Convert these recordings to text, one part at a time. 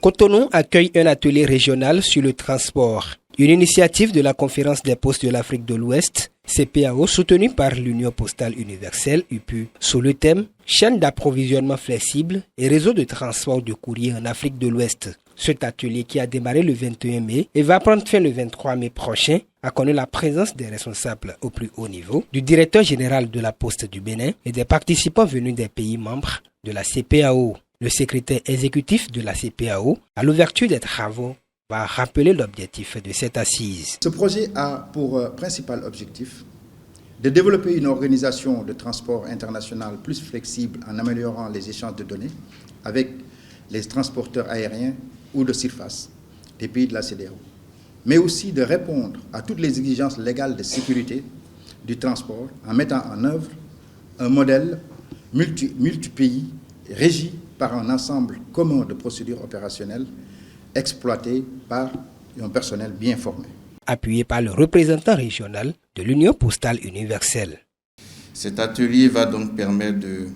Cotonou accueille un atelier régional sur le transport. Une initiative de la Conférence des postes de l'Afrique de l'Ouest, CPAO, soutenue par l'Union postale universelle, UPU, sous le thème « Chaîne d'approvisionnement flexible et réseau de transport de courrier en Afrique de l'Ouest ». Cet atelier qui a démarré le 21 mai et va prendre fin le 23 mai prochain a connu la présence des responsables au plus haut niveau, du directeur général de la Poste du Bénin et des participants venus des pays membres de la CPAO. Le secrétaire exécutif de la CPAO, à l'ouverture des travaux, va rappeler l'objectif de cette assise. Ce projet a pour principal objectif de développer une organisation de transport international plus flexible en améliorant les échanges de données avec les transporteurs aériens ou de surface des pays de la CEDEAO, mais aussi de répondre à toutes les exigences légales de sécurité du transport en mettant en œuvre un modèle multi-pays régi par un ensemble commun de procédures opérationnelles exploitées par un personnel bien formé. Appuyé par le représentant régional de l'Union postale universelle. Cet atelier va donc permettre de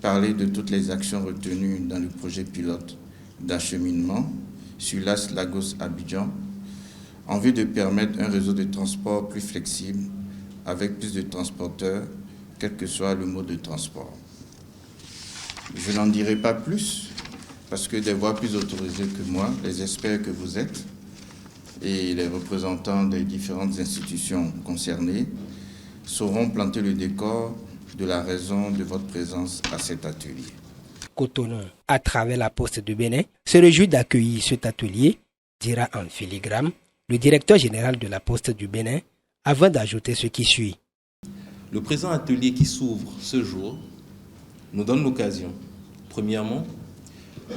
parler de toutes les actions retenues dans le projet pilote d'acheminement sur l'Axe Lagos-Abidjan en vue de permettre un réseau de transport plus flexible avec plus de transporteurs, quel que soit le mode de transport. Je n'en dirai pas plus parce que des voix plus autorisées que moi, les experts que vous êtes et les représentants des différentes institutions concernées sauront planter le décor de la raison de votre présence à cet atelier. Cotonou, à travers la Poste du Bénin, se réjouit d'accueillir cet atelier, dira en filigrane le directeur général de la Poste du Bénin, avant d'ajouter ce qui suit. Le présent atelier qui s'ouvre ce jour nous donne l'occasion, premièrement,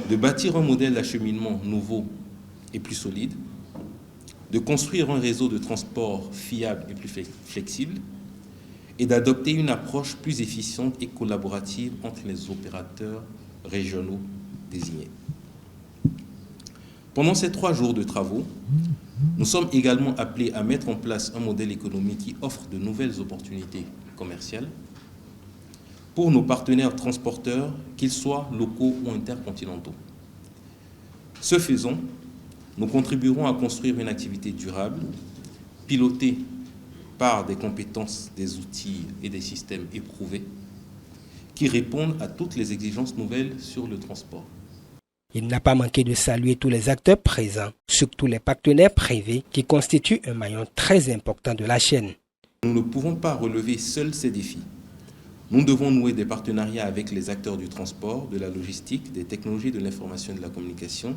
de bâtir un modèle d'acheminement nouveau et plus solide, de construire un réseau de transport fiable et plus flexible, et d'adopter une approche plus efficiente et collaborative entre les opérateurs régionaux désignés. Pendant ces 3 jours de travaux, nous sommes également appelés à mettre en place un modèle économique qui offre de nouvelles opportunités commerciales pour nos partenaires transporteurs, qu'ils soient locaux ou intercontinentaux. Ce faisant, nous contribuerons à construire une activité durable, pilotée par des compétences, des outils et des systèmes éprouvés qui répondent à toutes les exigences nouvelles sur le transport. Il n'a pas manqué de saluer tous les acteurs présents, surtout les partenaires privés qui constituent un maillon très important de la chaîne. Nous ne pouvons pas relever seuls ces défis. Nous devons nouer des partenariats avec les acteurs du transport, de la logistique, des technologies de l'information et de la communication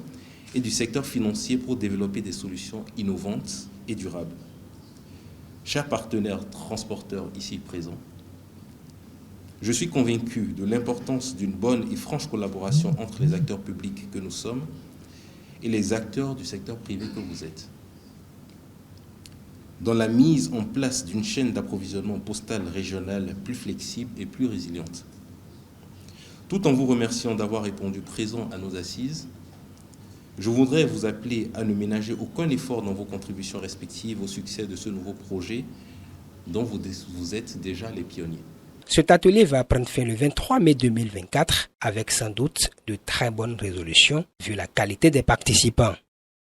et du secteur financier pour développer des solutions innovantes et durables. Chers partenaires transporteurs ici présents, je suis convaincu de l'importance d'une bonne et franche collaboration entre les acteurs publics que nous sommes et les acteurs du secteur privé que vous êtes, dans la mise en place d'une chaîne d'approvisionnement postal régionale plus flexible et plus résiliente. Tout en vous remerciant d'avoir répondu présent à nos assises, je voudrais vous appeler à ne ménager aucun effort dans vos contributions respectives au succès de ce nouveau projet dont vous êtes déjà les pionniers. Cet atelier va prendre fin le 23 mai 2024 avec sans doute de très bonnes résolutions vu la qualité des participants.